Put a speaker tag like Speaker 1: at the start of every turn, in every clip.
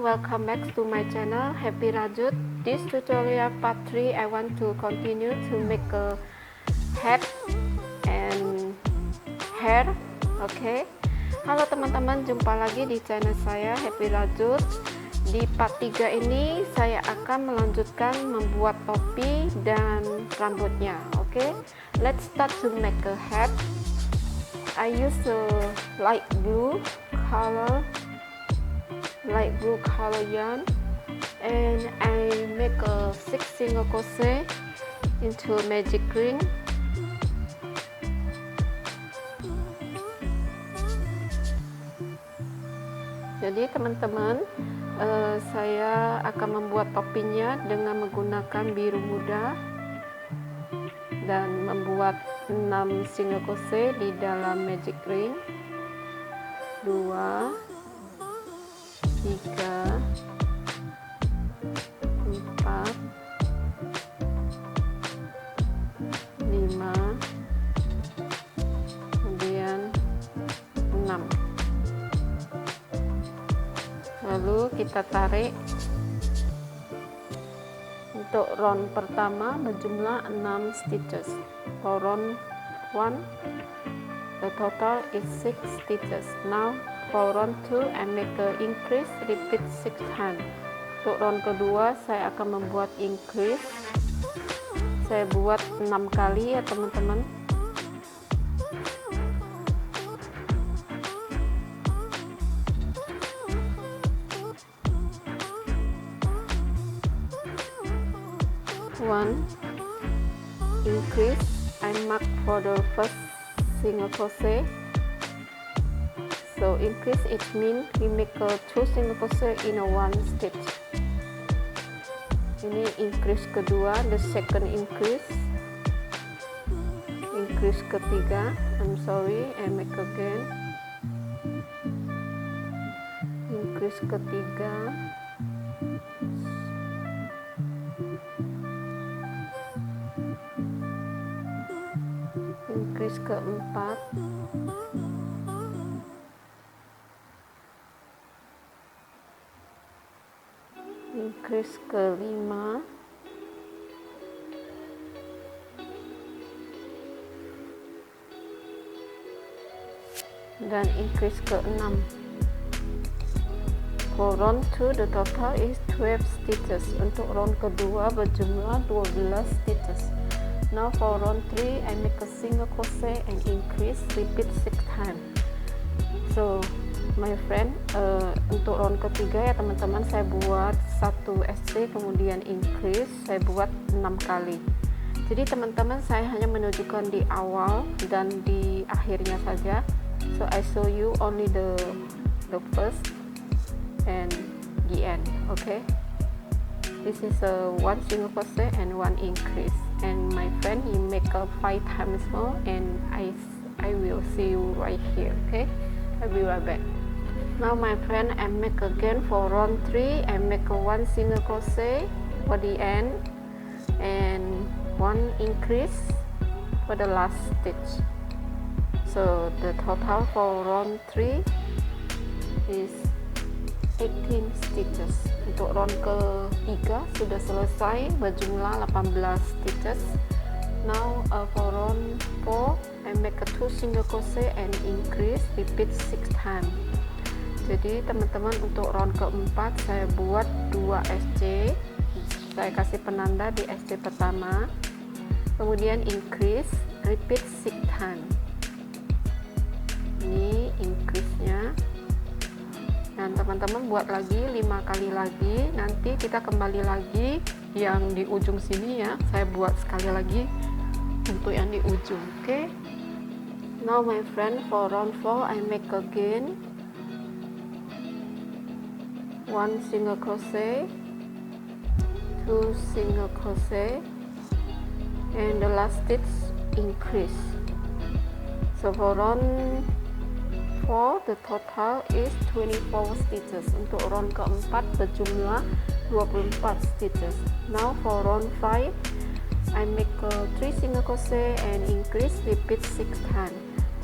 Speaker 1: welcome back to my channel Happy Rajut. This tutorial part 3 I want to continue to make a head and hair. Oke. Halo teman-teman, jumpa lagi di channel saya Happy Rajut. Di part 3 ini saya akan melanjutkan membuat topi dan rambutnya. Oke. Let's start to make a head. I use a light blue color yarn, and I make a 6 single crochet into a magic ring. Jadi teman-teman, saya akan membuat topinya dengan menggunakan biru muda dan membuat 6 single crochet di dalam magic ring. 2 3 4 5 kemudian 6. Lalu kita tarik. Untuk round pertama berjumlah 6 stitches. For round 1 the total is 6 stitches. Now for round 2 I make a increase, repeat 6 times. Untuk round kedua saya akan membuat increase. Saya buat 6 kali ya teman-teman. One increase, I mark for the first single crochet. So increase, it means we make a 2 single crochet in a 1 stitch. Ini increase kedua, the second increase. Increase ketiga, I'm sorry, I make again. Increase ketiga. Increase keempat. Increase kelima. Dan increase ke-6. For round 2 the total is 12 stitches. Untuk round kedua berjumlah 12 stitches. Now for round 3 I make a single crochet and increase, repeat 6 times. So my friend, untuk round ketiga ya teman-teman, saya buat 1 SC kemudian increase, saya buat 6 kali. Jadi teman-teman, saya hanya menunjukkan di awal dan di akhirnya saja. So I show you only the first and the end. Okay, this is a 1 single crochet and 1 increase, and my friend, you make a 5 times more, and I will see you right here. Okay, I'll be right back. Now my friend, I make again for round 3. I make a 1 single crochet for the end and 1 increase for the last stitch. So the total for round 3 is 18 stitches. Untuk round ketiga sudah selesai, berjumlah 18 stitches. Now for round 4 I make a 2 single crochet and increase, repeat 6 times. Jadi teman-teman, untuk round keempat saya buat 2 SC. Saya kasih penanda di SC pertama, kemudian increase, repeat 6 times. Ini increase nya, dan teman-teman buat lagi 5 kali lagi. Nanti kita kembali lagi yang di ujung sini ya, saya buat sekali lagi untuk yang di ujung. Okay, now my friend, for round 4 I make again 1 single crochet, 2 single crochet, and the last stitch increase. So for round 4 the total is 24 stitches. Untuk round keempat berjumlah 24 stitches. Now for round 5 I make a 3 single crochet and increase, repeat 6 times.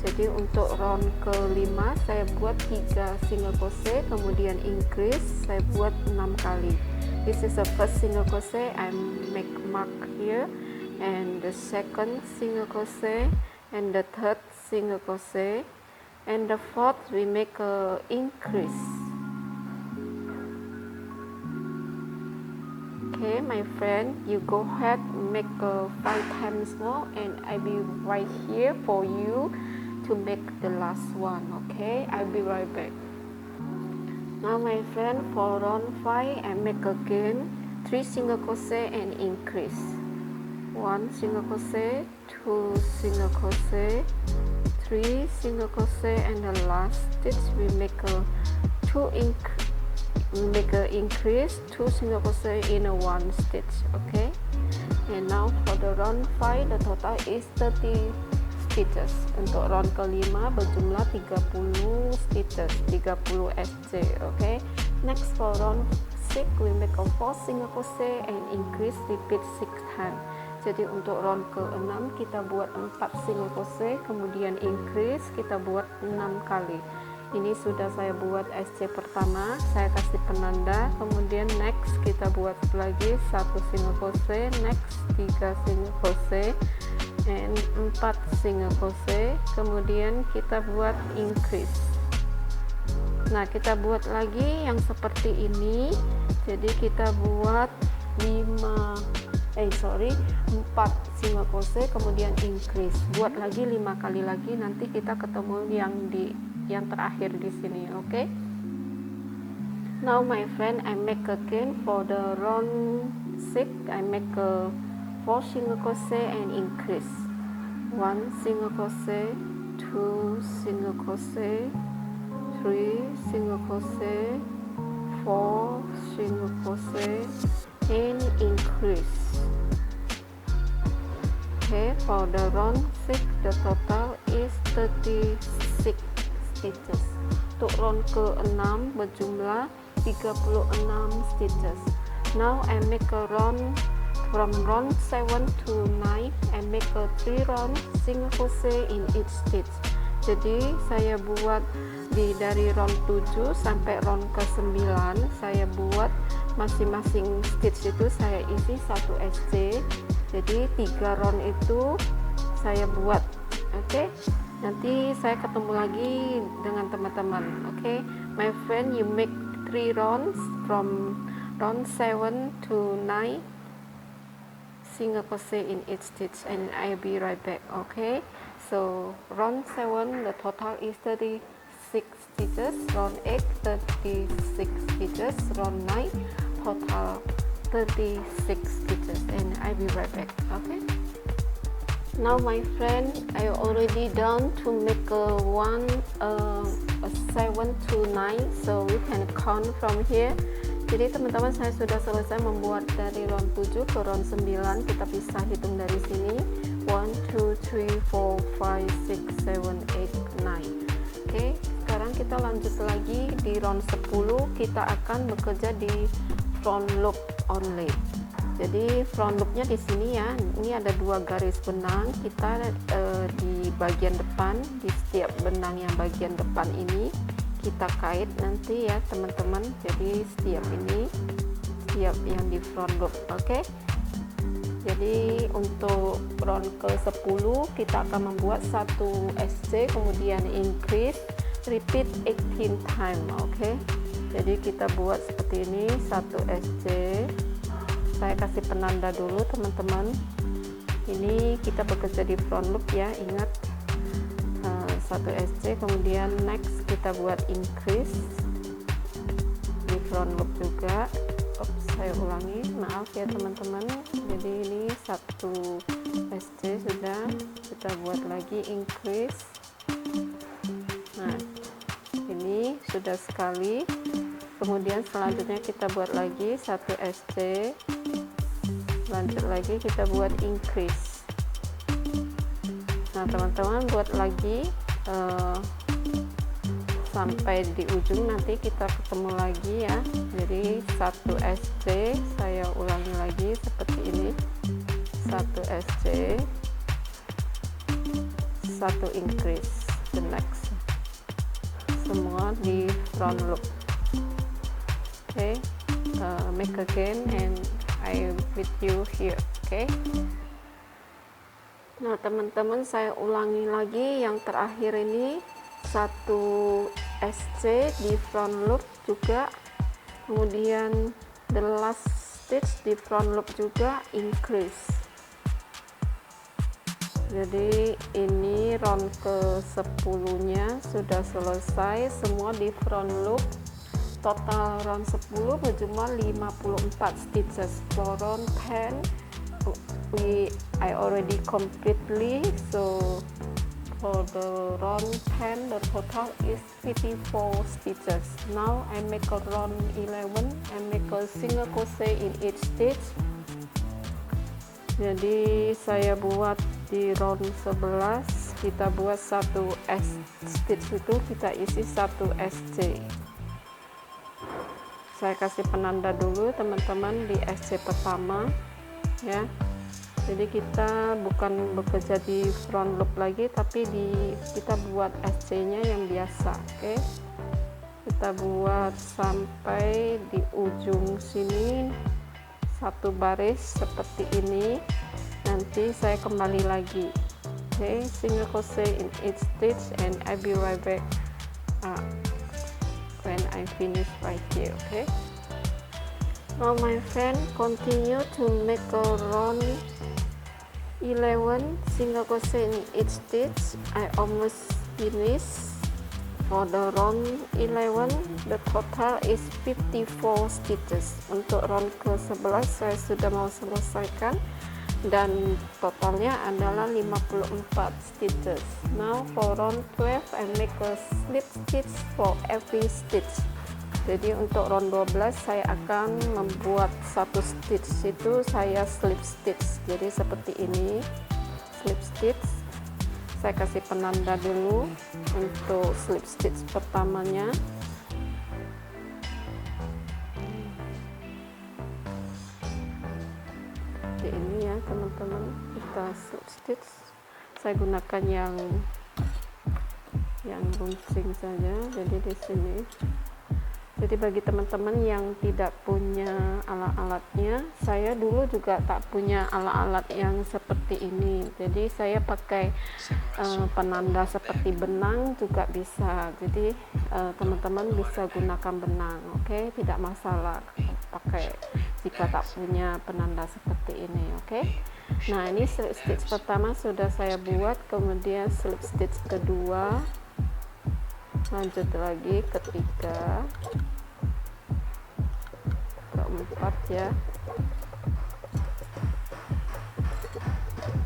Speaker 1: Jadi untuk round kelima saya buat 3 single crochet, kemudian increase saya buat 6 kali. This is the first single crochet, I make mark here, and the second single crochet, and the third single crochet, and the fourth we make a increase. Okay, my friend, you go ahead, make 5 times more, and I will be right here for you to make the last one. Okay, I'll be right back. Now my friend, for round 5 I make again 3 single crochet and increase. 1 single crochet, 2 single crochet, 3 single crochet, and the last stitch we make a increase 2 single crochet in a 1 stitch. Okay, and now for the round 5 the total is 30 stitches. Untuk round kelima berjumlah 30 stitches, 30 SC. Okay, next for round 6 we make a 4 single crochet and increase, repeat 6 times. Jadi untuk round ke-6 kita buat 4 single crochet, kemudian increase kita buat 6 kali. Ini sudah saya buat SC pertama, saya kasih penanda, kemudian next kita buat lagi 1 single crochet, next 3 single crochet and 4 single crochet, kemudian kita buat increase. Nah, kita buat lagi yang seperti ini. Jadi kita buat 4 single crochet, kemudian increase. Buat lagi 5 kali lagi, nanti kita ketemu yang terakhir di sini. Okay, now my friend, I make again for the round 6 I make a 4 single crochet and increase. 1 single crochet, 2 single crochet, 3 single crochet, 4 single crochet and increase. Okay, for the round 6 the total is 36 stitches. Untuk round ke-6 berjumlah 36 stitches. Now I make a round from round 7 to 9. I make a 3 round single crochet in each stitch. Jadi saya buat dari round 7 sampai round ke-9 saya buat masing-masing stitch itu saya isi 1 SC. Jadi 3 round itu saya buat. Oke, nanti saya ketemu lagi dengan teman-teman. Oke, my friend, you make 3 rounds from round 7 to 9 single crochet in each stitch, and I'll be right back. Okay, so round 7 the total is 36 stitches, round 8 36 stitches, round 9 total 36 stitches, and I'll be right back. Okay, now my friend, I already done to make a 7 to 9, so we can count from here. Jadi teman-teman, saya sudah selesai membuat dari round 7 ke round 9. Kita bisa hitung dari sini 1, 2, 3, 4, 5, 6, 7, 8, 9. Oke, sekarang kita lanjut lagi di round 10. Kita akan bekerja di front loop only. Jadi front loopnya di sini ya, ini ada 2 garis benang. Kita di bagian depan, di setiap benang yang bagian depan ini kita kait nanti ya teman-teman. Jadi setiap yang di front loop. Oke, jadi untuk round ke 10 kita akan membuat 1 SC, kemudian increase, repeat 18 time. Oke, jadi kita buat seperti ini, 1 SC. Saya kasih penanda dulu teman-teman. Ini kita bekerja di front loop ya, ingat 1 SC, kemudian next kita buat increase di front loop juga. Saya ulangi, maaf ya teman-teman. Jadi ini 1 SC sudah, kita buat lagi increase. Nah, ini sudah sekali, kemudian selanjutnya kita buat lagi 1 SC, lanjut lagi kita buat increase. Nah teman-teman, buat lagi sampai di ujung, nanti kita ketemu lagi ya. Jadi 1 SC, saya ulangi lagi seperti ini, 1 SC, 1 increase. the next. Semua di front loop. Okay, make again and I with you here. Okay. Nah teman-teman, saya ulangi lagi yang terakhir ini, 1 SC di front loop juga, kemudian the last stitch di front loop juga increase. Jadi ini round ke 10 nya sudah selesai semua di front loop. Total round 10 berjumlah 54 stitches. For round 10 I already completely, so for the round 10 the total is 54 stitches. Now I make a round 11 and make a single crochet in each stitch. Jadi saya buat di round 11, kita buat 1 stitch itu kita isi 1 SC. Saya kasih penanda dulu teman-teman di SC pertama ya. Jadi kita bukan bekerja di front loop lagi, tapi kita buat SC nya yang biasa. Oke, kita buat sampai di ujung sini 1 baris seperti ini. Nanti saya kembali lagi. Oke, single crochet in each stitch and I be right back when I finish right here. Okay, now my friend, continue to make a round 11 single crochet in each stitch. I almost finished. For the round 11 the total is 54 stitches. Untuk round ke 11 saya sudah mau selesaikan dan totalnya adalah 54 stitches. Now for round 12 I make a slip stitch for every stitch. Jadi untuk round 12 saya akan membuat 1 stitch itu saya slip stitch. Jadi seperti ini, slip stitch. Saya kasih penanda dulu untuk slip stitch pertamanya. Seperti ini ya teman-teman, kita slip stitch. Saya gunakan yang runcing saja. Jadi di sini. Jadi bagi teman-teman yang tidak punya alat-alatnya, saya dulu juga tak punya alat-alat yang seperti ini. Jadi saya pakai penanda seperti benang juga bisa. Jadi teman-teman bisa gunakan benang, oke? Tidak masalah pakai jika tak punya penanda seperti ini, oke? Nah ini slip stitch pertama sudah saya buat, kemudian slip stitch kedua. Lanjut lagi ketiga, keempat ya,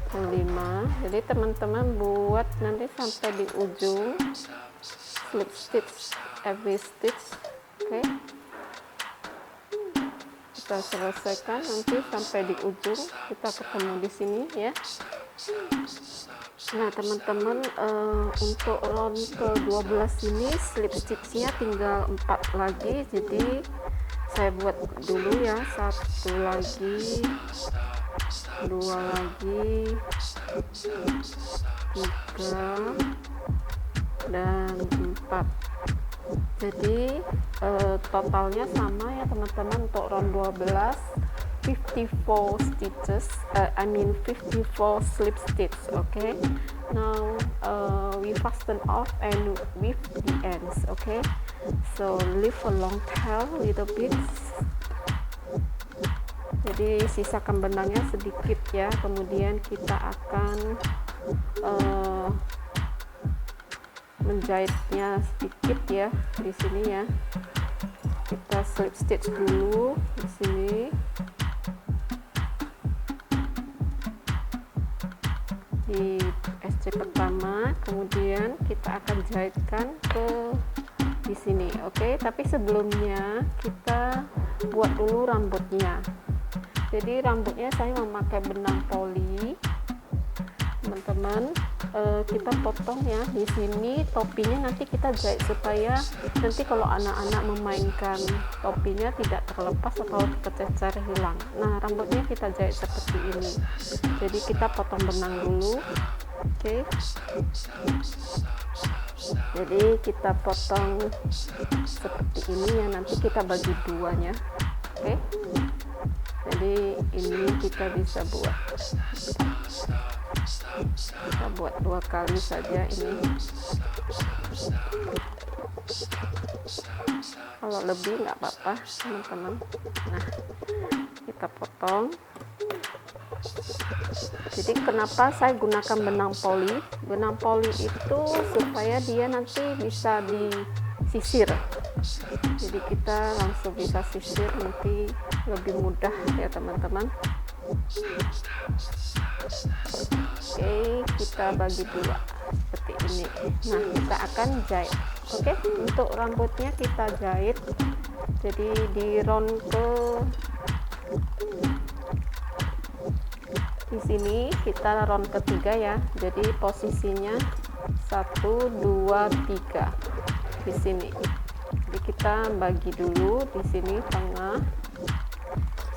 Speaker 1: kelima. Jadi teman-teman buat nanti sampai di ujung slip stitch every stitch. Oke, kita selesaikan nanti sampai di ujung, kita ketemu di sini ya. Nah teman-teman, untuk round ke-12 ini slip stitchnya tinggal 4 lagi. Jadi saya buat dulu ya, 1 lagi, 2 lagi, 3 dan 4. Jadi totalnya sama ya teman-teman. Untuk round 12 54 stitches, I mean 54 slip stitch. Okay, now we fasten off and with the ends. Okay, so leave a long tail little bit. Jadi sisakan benangnya sedikit ya, kemudian kita akan menjahitnya sedikit ya di sini ya. Kita slip stitch dulu di sini. Di SC pertama, kemudian kita akan jahitkan ke di sini. Oke, tapi sebelumnya kita buat dulu rambutnya. Jadi rambutnya saya memakai benang poli teman-teman. Kita potong ya di sini. Topinya nanti kita jahit supaya nanti kalau anak-anak memainkan topinya tidak terlepas atau tercecer hilang. Nah rambutnya kita jahit seperti ini. Jadi kita potong benang dulu. Oke. Jadi kita potong seperti ini ya, nanti kita bagi duanya. Oke, jadi ini kita bisa buat, kita buat 2 kali saja ini. Kalau lebih nggak apa-apa teman-teman. Nah, kita potong. Jadi kenapa saya gunakan benang poli? Benang poli itu supaya dia nanti bisa disisir. Jadi kita langsung bisa sisir, nanti lebih mudah ya teman-teman. Oke, kita bagi 2 seperti ini. Nah, kita akan jahit. Oke, untuk rambutnya kita jahit. Jadi di round di sini kita round ketiga ya. Jadi posisinya 1 2 3 di sini. Jadi kita bagi dulu di sini tengah.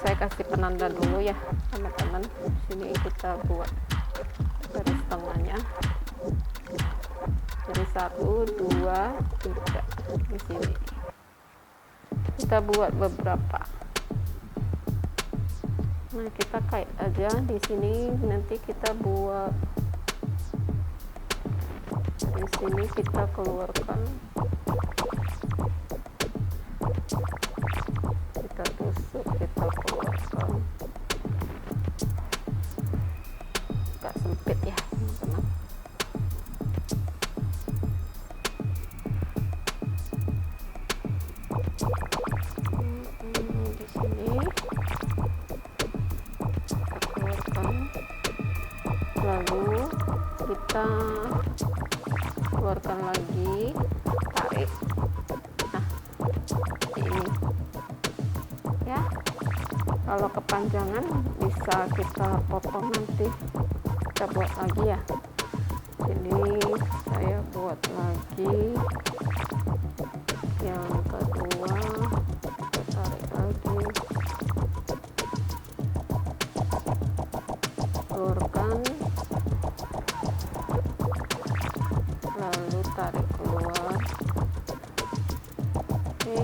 Speaker 1: Saya kasih penanda dulu ya teman-teman. Sini kita buat garis tengahnya. Jadi 1 2 3 di sini. Kita buat beberapa. Nah, kita kait aja di sini, nanti kita buat di sini, kita keluarkan, kita tusuk, kita keluarkan. Agak sempit ya teman-teman. Di sini lalu kita keluarkan lagi, tarik. Nah, ini ya, kalau kepanjangan bisa kita potong, nanti kita buat lagi ya. Jadi saya buat lagi yang kedua, kita tarik lagi, keluarkan, lalu tarik keluar. Oke,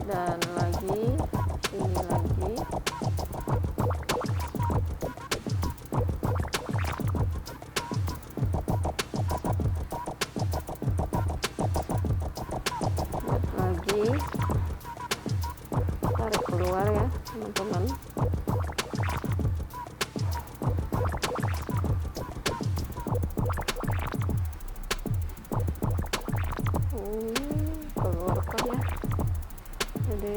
Speaker 1: dan lagi ini lagi. Buat lagi, tarik keluar ya teman-teman. Keluarkan ya. Jadi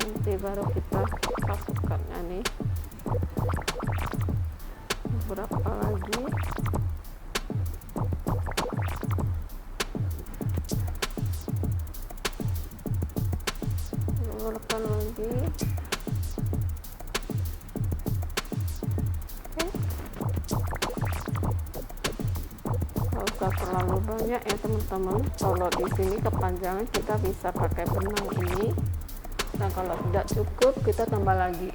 Speaker 1: nanti baru kita masukkannya nih. Berapa lagi? Keluarkan lagi. Usah terlalu banyak ya teman-teman. Kalau di sini kepanjangan kita bisa pakai benang ini. Nah, kalau tidak cukup kita tambah lagi.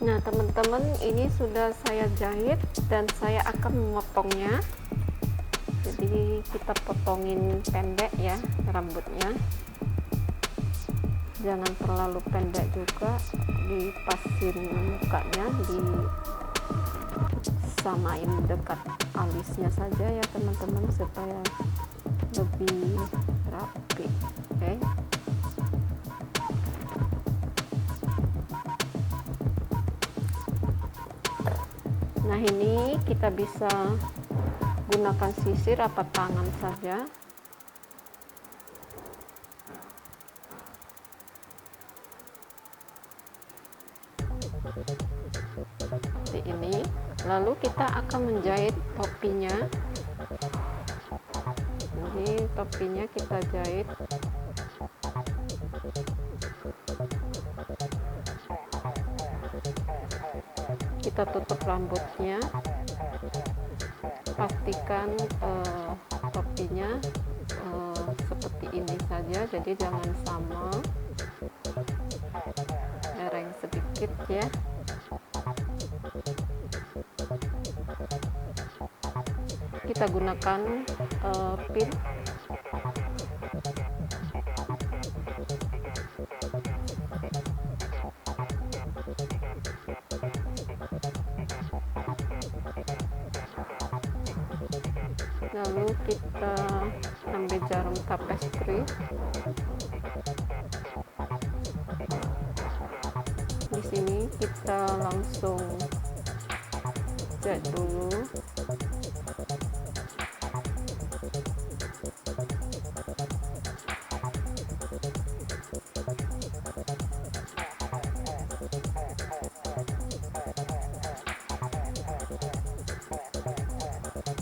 Speaker 1: Nah teman-teman, ini sudah saya jahit dan saya akan memotongnya. Jadi kita potongin pendek ya rambutnya, jangan terlalu pendek juga. Dipasin mukanya, disamain dekat alisnya saja ya teman-teman, supaya lebih rapi. Oke. Nah, ini kita bisa gunakan sisir atau tangan saja. Seperti ini. Lalu kita akan menjahit topinya. Jadi topinya kita jahit. Kita tutup rambutnya. Pastikan topinya seperti ini saja, jadi jangan sama, lereng sedikit ya. kita gunakan pin. Lalu kita ambil jarum tapestry. Di sini kita langsung jahit dulu.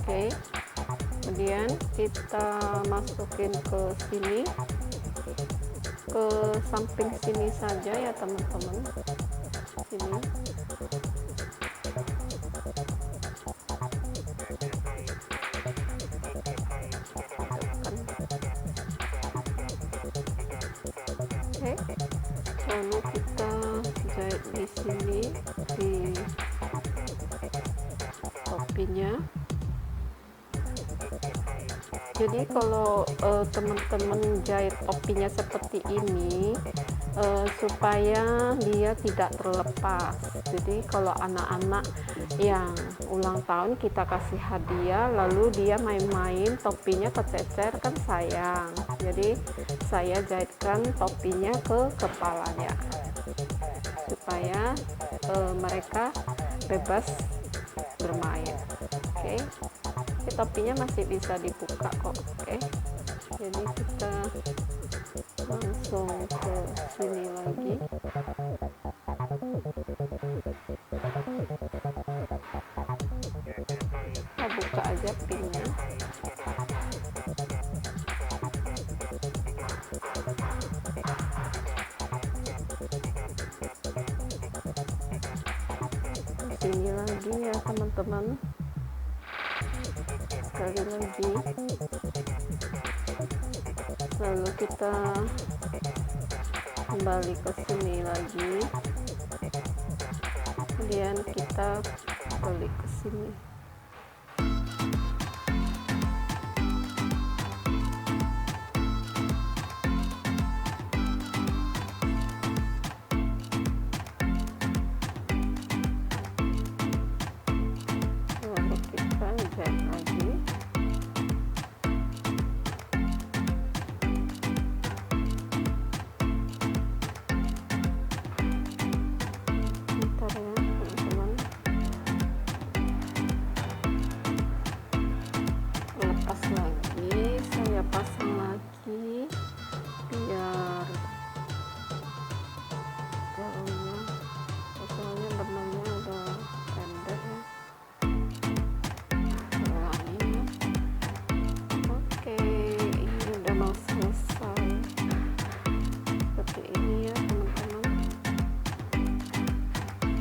Speaker 1: Oke. Kemudian kita masukin ke sini, ke samping sini saja ya teman-teman, sini. Oke, lalu kita jahit di sini di topinya. Jadi kalau teman-teman jahit topinya seperti ini supaya dia tidak terlepas. Jadi kalau anak-anak yang ulang tahun kita kasih hadiah lalu dia main-main topinya kececer kan sayang. Jadi saya jahitkan topinya ke kepalanya supaya mereka bebas bermain. Oke. Topinya masih bisa dibuka kok. Oke, jadi kita langsung ke sini lagi. Kita buka aja pinnya. Di sini lagi ya teman-teman. Sekali lagi, lalu kita kembali ke sini lagi, kemudian kita balik ke sini. Lalu kita jahit lagi. Lepas lagi, saya pasang lagi biar jarumnya, soalnya benangnya udah pendek ya. Ulangi ya. Oke, ini udah mau selesai. Seperti ini ya teman-teman.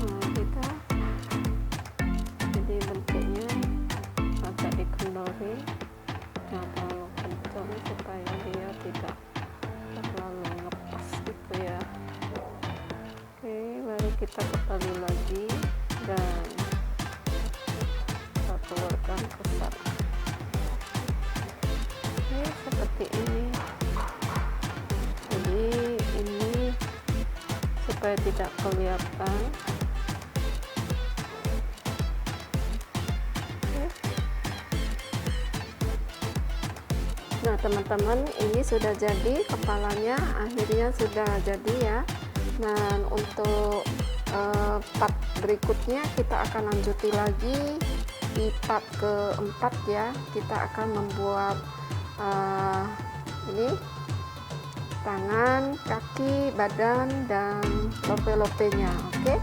Speaker 1: Nah, kita jadi bentuknya agak dikendori, nggak terlalu kencang supaya dia tidak terlalu ngepas gitu ya. Oke, baru kita kembali lagi dan kita keluarkan ke sana. Oke, seperti ini. Jadi ini supaya tidak kelihatan. Nah teman-teman, ini sudah jadi kepalanya, akhirnya sudah jadi ya. Dan untuk part berikutnya kita akan lanjuti lagi di part keempat ya. Kita akan membuat ini tangan, kaki, badan, dan lope-lopenya. Oke,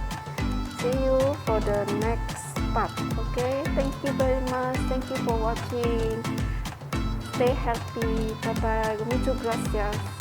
Speaker 1: see you for the next part. Okay, thank you very much, thank you for watching. Stay healthy. Bye bye. Muchas gracias.